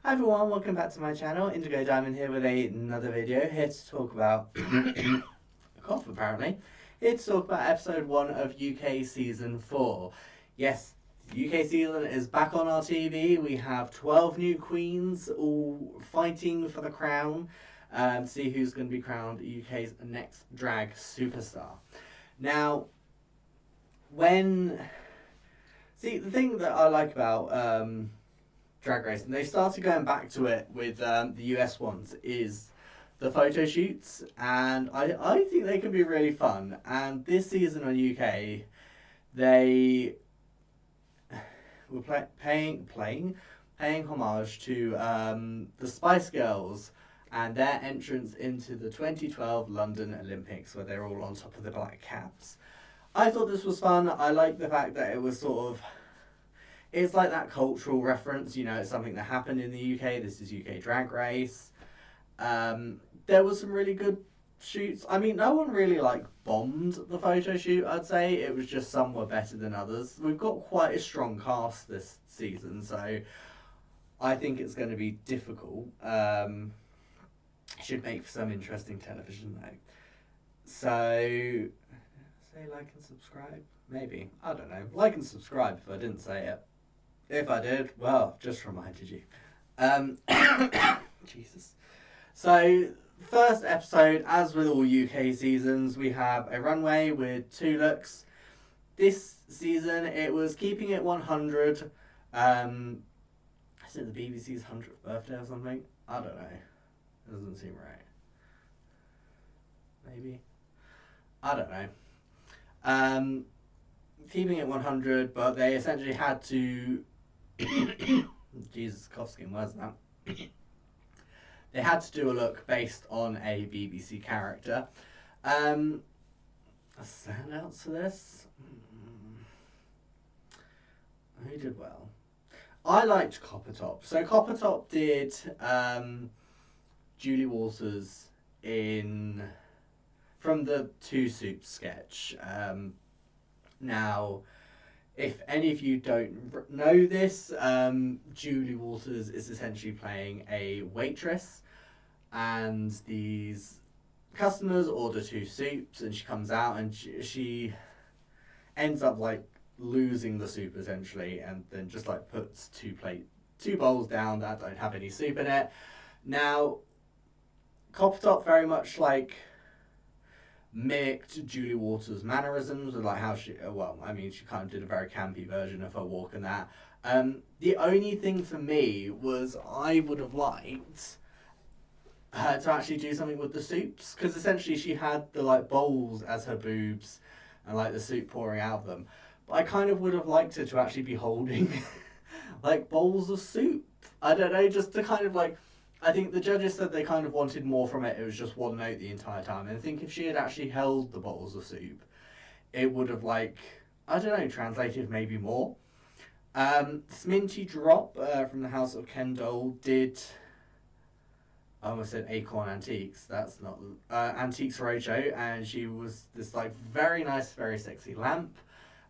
Hi everyone, welcome back to my channel. Indigo Diamond here with another video. Here to talk about a cough apparently. Here to talk about episode 1 of UK season 4. Yes, UK season is back on our TV. We have 12 new queens all fighting for the crown. See who's going to be crowned UK's next drag superstar. Now, the thing that I like about Drag Race, and they started going back to it with the US ones, is the photo shoots, and I think they can be really fun. And this season on UK, they were paying homage to the Spice Girls and their entrance into the 2012 London Olympics, where they're all on top of the black caps. I thought this was fun. I like the fact that it was sort of, it's like that cultural reference, you know, it's something that happened in the UK. This is UK Drag Race. There was some really good shoots. I mean, no one really bombed the photo shoot, I'd say. It was just some were better than others. We've got quite a strong cast this season, so I think it's going to be difficult. Should make for some interesting television though. So, say like and subscribe? Maybe. I don't know. Like and subscribe if I didn't say it. If I did, well, just reminded you. Jesus. So, first episode, as with all UK seasons, we have a runway with 2 looks. This season, it was keeping it 100. Is it the BBC's 100th birthday or something? I don't know. It doesn't seem right. Maybe. I don't know. Keeping it 100, but they essentially had to Jesus, cough skin, where's that? They had to do a look based on a BBC character. Standouts for this? Who did well? I liked Topp. So Topp did Julie Walters from the Two Soups sketch. Now, if any of you don't know this, Julie Walters is essentially playing a waitress, and these customers order 2 soups, and she comes out and she ends up losing the soup essentially, and then just puts 2 bowls down that don't have any soup in it. Now, Topp very much mimicked Julie Walters' mannerisms with how she, she kind of did a very campy version of her walk and that. The only thing for me was I would have liked her to actually do something with the soups, because essentially she had the bowls as her boobs and the soup pouring out of them. But I kind of would have liked her to actually be holding bowls of soup. I don't know, just to kind of I think the judges said they kind of wanted more from it. It was just one note the entire time. And I think if she had actually held the bowls of soup, it would have I don't know, translated maybe more. Sminty Drop from the House of Kendall did, I almost said Acorn Antiques. That's not, Antiques Roadshow. And she was this very nice, very sexy lamp.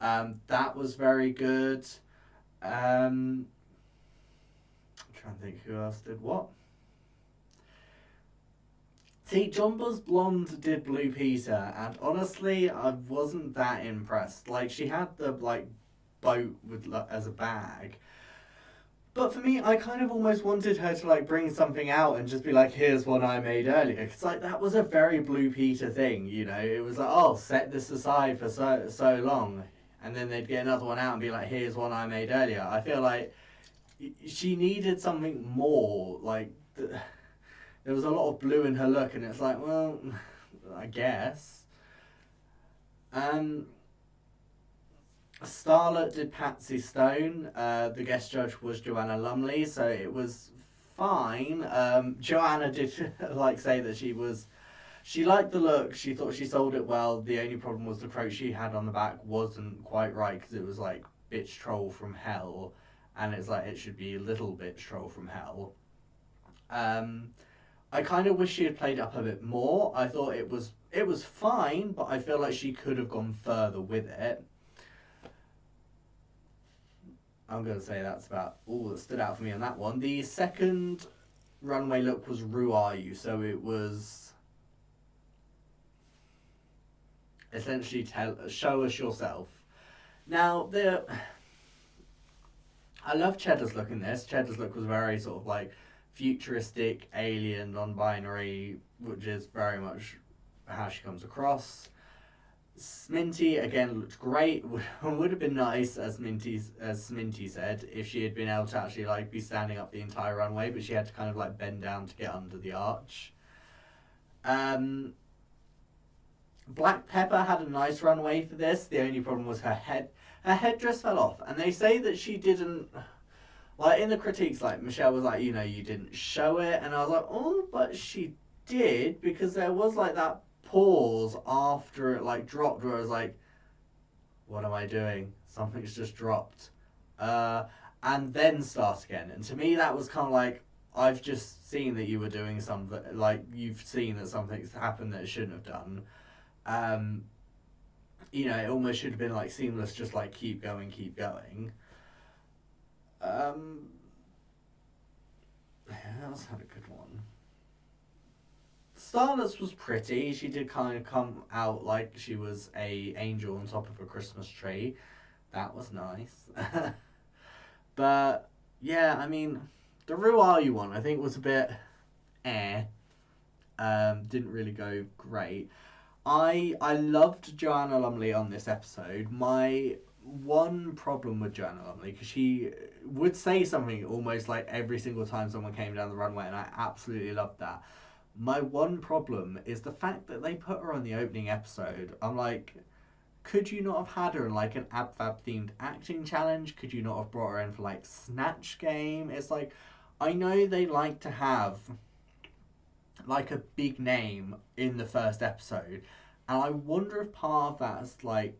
That was very good. I'm trying to think who else did what. See, Jonbers Blonde did Blue Peter, and honestly, I wasn't that impressed. She had the, boat with as a bag. But for me, I kind of almost wanted her to, bring something out and just be here's one I made earlier. Because, that was a very Blue Peter thing, you know? It was oh, set this aside for so long. And then they'd get another one out and be here's one I made earlier. I feel she needed something more, there was a lot of blue in her look, and it's well, I guess. Starlet did Patsy Stone. The guest judge was Joanna Lumley, so it was fine. Joanna did say that she liked the look. She thought she sold it well. The only problem was the quote she had on the back wasn't quite right, because it was bitch troll from hell, and it's it should be little bitch troll from hell. I kind of wish she had played up a bit more. I thought it was fine, but I feel she could have gone further with it. I'm going to say that's about all that stood out for me on that one. The second runway look was Ru Are You? So it was essentially show us yourself. Now, I love Cheddar's look in this. Cheddar's look was very sort of like futuristic, alien, non-binary, which is very much how she comes across. Sminty again looked great. Would have been nice, as Sminty said, if she had been able to actually like be standing up the entire runway, but she had to kind of like bend down to get under the arch. Black Peppa had a nice runway for this. The only problem was her headdress fell off, and they say that she didn't. Like in the critiques, like Michelle was like, you didn't show it, and I was like, oh, but she did, because there was like that pause after it like dropped where I was like, what am I doing? Something's just dropped. And then start again. And to me that was kind of like, I've just seen that you were doing something, like you've seen that something's happened that it shouldn't have done. It almost should have been like seamless, just like keep going. That was had a good one. Starlet's was pretty. She did kind of come out like she was a angel on top of a Christmas tree. That was nice. But yeah, I mean, the Ru Are You one I think was a bit didn't really go great. I loved Joanna Lumley on this episode. My one problem with Joanna Lumley, because she would say something almost like every single time someone came down the runway, and I absolutely loved that. My one problem is the fact that they put her on the opening episode. I'm like, could you not have had her in like an AbFab themed acting challenge? Could you not have brought her in for like Snatch Game? It's like, I know they like to have like a big name in the first episode, and I wonder if part of that's like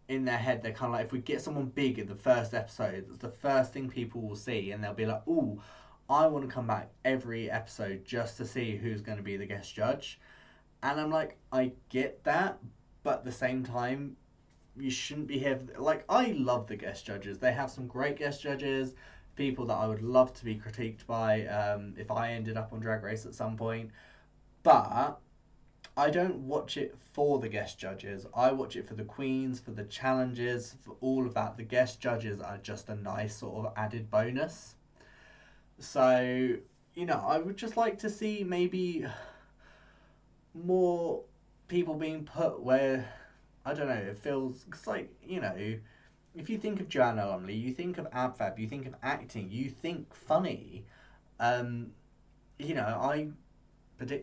in their head, they're kind of like, if we get someone big in the first episode, that's the first thing people will see, and they'll be like, ooh, I want to come back every episode just to see who's going to be the guest judge. And I'm like, I get that, but at the same time, you shouldn't be here. Like, I love the guest judges. They have some great guest judges, people that I would love to be critiqued by if I ended up on Drag Race at some point. But I don't watch it for the guest judges. I watch it for the queens, for the challenges, for all of that. The guest judges are just a nice sort of added bonus. So, I would just like to see maybe more people being put where, I don't know, it feels, it's like, if you think of Joanna Lumley, you think of AbFab, you think of acting, you think funny. I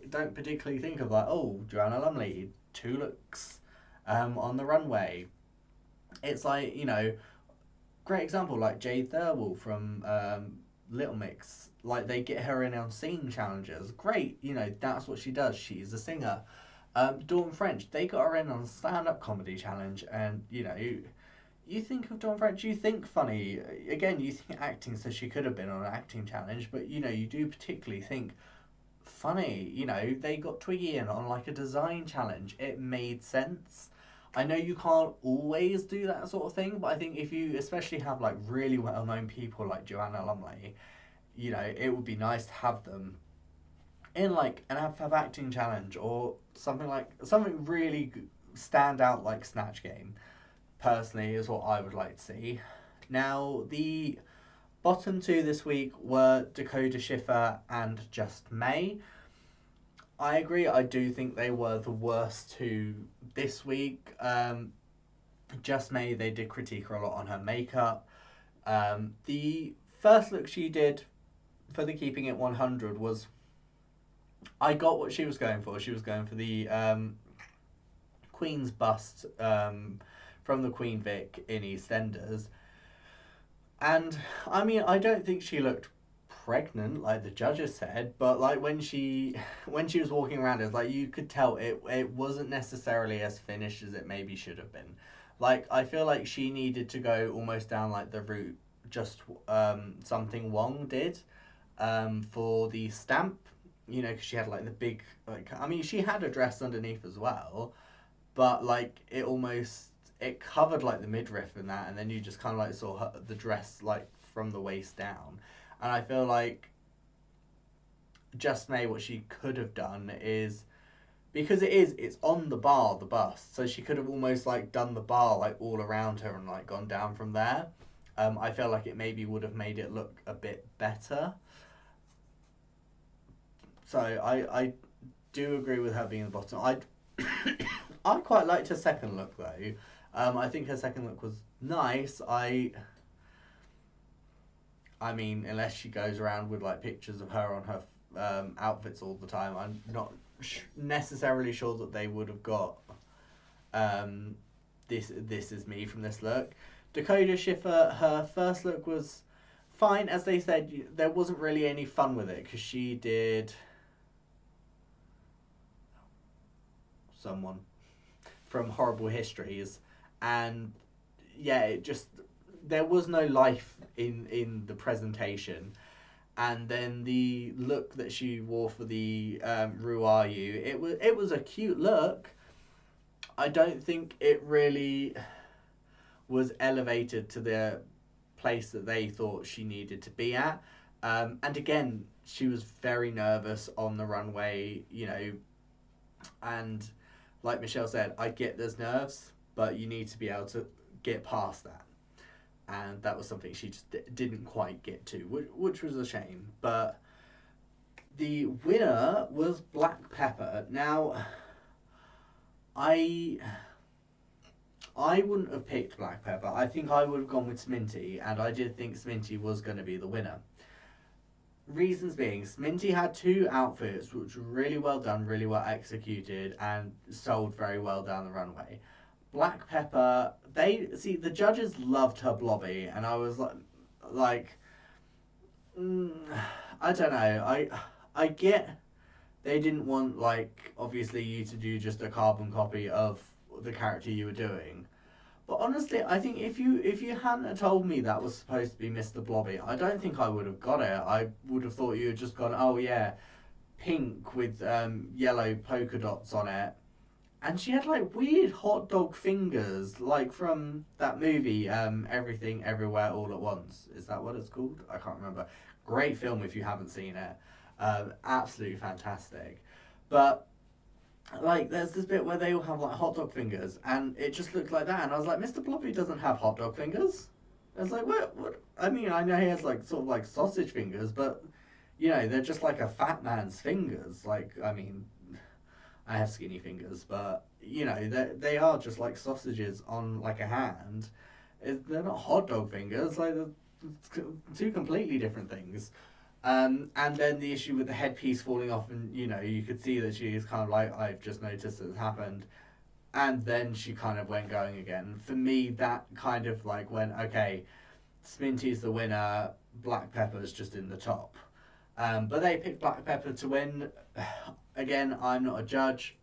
don't particularly think of like, oh, Joanna Lumley, 2 looks on the runway. It's like, great example, like Jade Thirlwall from Little Mix. Like, they get her in on singing challenges. Great, that's what she does. She's a singer. Dawn French, they got her in on stand-up comedy challenge, and, you think of Dawn French, you think funny. Again, you think acting, so she could have been on an acting challenge, but, you do particularly think funny. They got Twiggy in on like a design challenge. It made sense. I know you can't always do that sort of thing, but I think if you especially have like really well-known people like Joanna Lumley, it would be nice to have them in like an AbFab acting challenge or something really stand out like Snatch Game. Personally, is what I would like to see. Now, the bottom 2 this week were Dakota, Schiffer, and Just May. I agree, I do think they were the worst 2 this week. Just May, they did critique her a lot on her makeup. The first look she did for the Keeping It 100 was, I got what she was going for. She was going for the Queen's bust from the Queen Vic in EastEnders. And, I mean, I don't think she looked pregnant, like the judges said, but, like, when she was walking around, it was like, you could tell it wasn't necessarily as finished as it maybe should have been. Like, I feel like she needed to go almost down, like, the route just something Wong did for the stamp, because she had, like, the big, like, I mean, she had a dress underneath as well, but, like, it covered like the midriff and that, and then you just kind of like saw the dress like from the waist down. And I feel like Just May, what she could have done is, because it's on the bar, the bust, so she could have almost like done the bar like all around her and like gone down from there. I feel like it maybe would have made it look a bit better. So I do agree with her being the bottom. I quite liked her second look though. I think her second look was nice. I mean, unless she goes around with like pictures of her on her outfits all the time, I'm not necessarily sure that they would have got this is me from this look. Dakota Schiffer, her first look was fine. As they said, there wasn't really any fun with it because she did someone from Horrible Histories, and yeah, it just, there was no life in the presentation. And then the look that she wore for the Ru Are You, it was a cute look. I don't think it really was elevated to the place that they thought she needed to be at. And again, she was very nervous on the runway, you know, and like Michelle said, I get there's nerves, but you need to be able to get past that. And that was something she just didn't quite get to, which was a shame. But the winner was Black Peppa. Now, I wouldn't have picked Black Peppa. I think I would have gone with Sminty, and I did think Sminty was going to be the winner. Reasons being, Sminty had two outfits which were really well done, really well executed, and sold very well down the runway. Black Peppa, the judges loved her blobby, and I was like, I don't know. I get they didn't want, like, obviously you to do just a carbon copy of the character you were doing. But honestly, I think if you hadn't told me that was supposed to be Mr. Blobby, I don't think I would have got it. I would have thought you had just gone, oh yeah, pink with yellow polka dots on it. And she had like weird hot dog fingers, like from that movie, Everything Everywhere All at Once. Is that what it's called? I can't remember. Great film if you haven't seen it. Absolutely fantastic. But like, there's this bit where they all have like hot dog fingers, and it just looked like that. And I was like, Mr. Blobby doesn't have hot dog fingers. I was like, what? I mean, I know he has like sort of like sausage fingers, but you know, they're just like a fat man's fingers. Like, I mean, I have skinny fingers, but you know, they are just like sausages on like a hand. They're not hot dog fingers. Like, they're two completely different things. And then the issue with the headpiece falling off, and you know, you could see that she is kind of like, I've just noticed it's happened. And then she kind of went going again. For me, that kind of like went, okay, Sminty's the winner, Black Peppa's just in the top. But they picked Black Peppa to win. Again, I'm not a judge.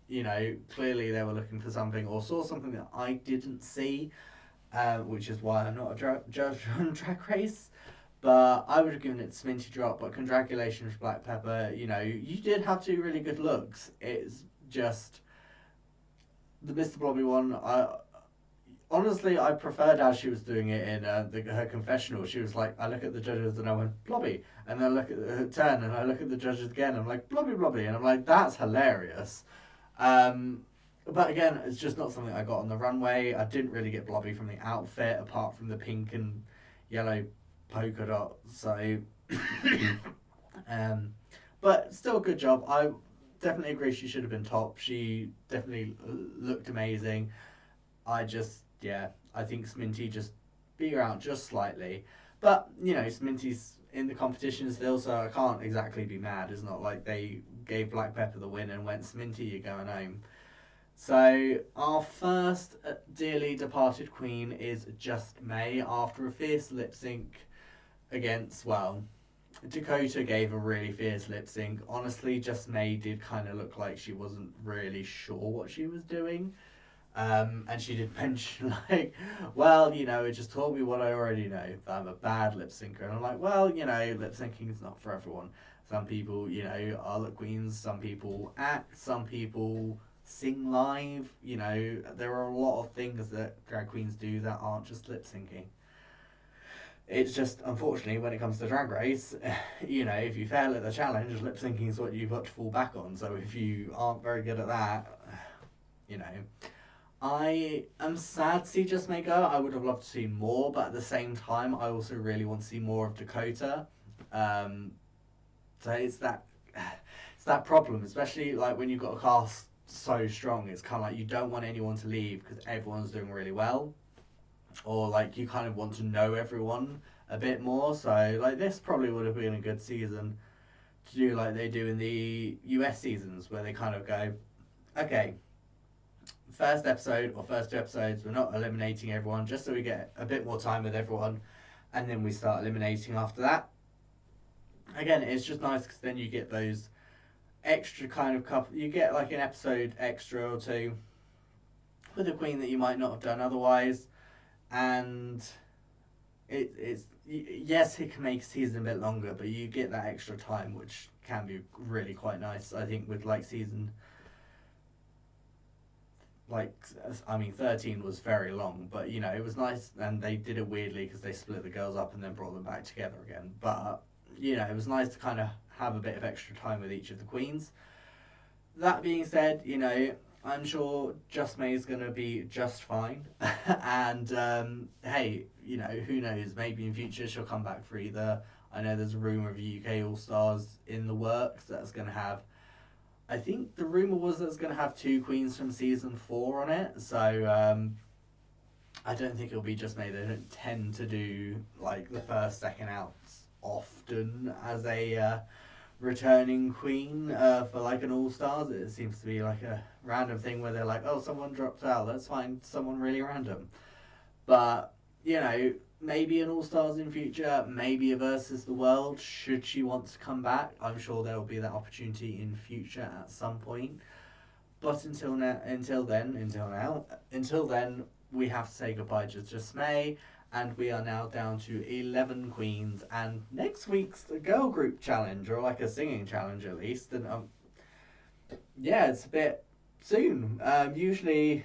You know, clearly they were looking for something or saw something that I didn't see, which is why I'm not a judge on Drag Race. But I would have given it Sminty drop. But congratulations, Black Peppa. You know, you did have two really good looks. It's just the Mr. Blobby one. Honestly, I preferred how she was doing it in her confessional. She was like, I look at the judges and I went, Blobby. And then I look at her turn and I look at the judges again and I'm like, Blobby, Blobby. And I'm like, that's hilarious. But again, it's just not something I got on the runway. I didn't really get Blobby from the outfit, apart from the pink and yellow polka dot. So, but still a good job. I definitely agree she should have been top. She definitely looked amazing. I think Sminty just beat her out just slightly. But, you know, Sminty's in the competition still, so I can't exactly be mad. It's not like they gave Black Peppa the win and went, Sminty, you're going home. So, our first dearly departed queen is Just May, after a fierce lip sync against, well, Dakota gave a really fierce lip sync. Honestly, Just May did kind of look like she wasn't really sure what she was doing. And she did mention, like, well, you know, it just told me what I already know, that I'm a bad lip syncer. And I'm like, well, you know, lip syncing is not for everyone. Some people, you know, are lip queens, some people act, some people sing live. You know, there are a lot of things that drag queens do that aren't just lip syncing. It's just, unfortunately, when it comes to Drag Race, you know, if you fail at the challenge, lip syncing is what you've got to fall back on. So if you aren't very good at that, you know. I am sad to see Just May go. I would have loved to see more, but at the same time, I also really want to see more of Dakota. Um, so it's that problem, especially like when you've got a cast so strong. It's kind of like you don't want anyone to leave because everyone's doing really well, or like you kind of want to know everyone a bit more. So like this probably would have been a good season to do like they do in the US seasons, where they kind of go, okay, first episode or first two episodes, we're not eliminating everyone just so we get a bit more time with everyone, and then we start eliminating after that. Again, it's just nice because then you get those extra kind of couple. You get like an episode extra or two with a queen that you might not have done otherwise, and it's yes, it can make a season a bit longer, but you get that extra time, which can be really quite nice. I think with like season, like, I mean, 13 was very long, but you know, it was nice, and they did it weirdly because they split the girls up and then brought them back together again. But you know, it was nice to kind of have a bit of extra time with each of the queens. That being said, you know, I'm sure Just May is going to be just fine. And hey, you know, who knows? Maybe in future she'll come back for either. I know there's a rumour of UK All Stars in the works that's going to have. I think the rumour was that it's going to have two queens from season 4 on it. So I don't think it'll be Just May. They don't tend to do like the first, second outs often as a returning queen for like an All Stars. It seems to be like a random thing where they're like, oh, someone dropped out, let's find someone really random. But you know, maybe an All Stars in future, maybe a Versus the World should she want to come back. I'm sure there will be that opportunity in future at some point. But until then, we have to say goodbye to Just May, and we are now down to 11 queens. And next week's a girl group challenge, or like a singing challenge at least. And yeah, it's a bit soon. Usually,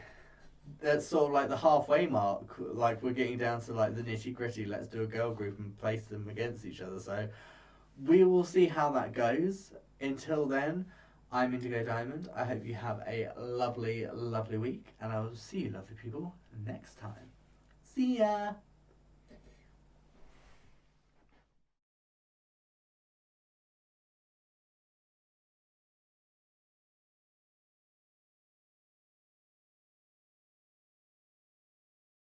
that's sort of like the halfway mark. Like we're getting down to like the nitty gritty. Let's do a girl group and place them against each other. So we will see how that goes. Until then, I'm Indigo Diamond. I hope you have a lovely, lovely week, and I will see you, lovely people, next time. See ya!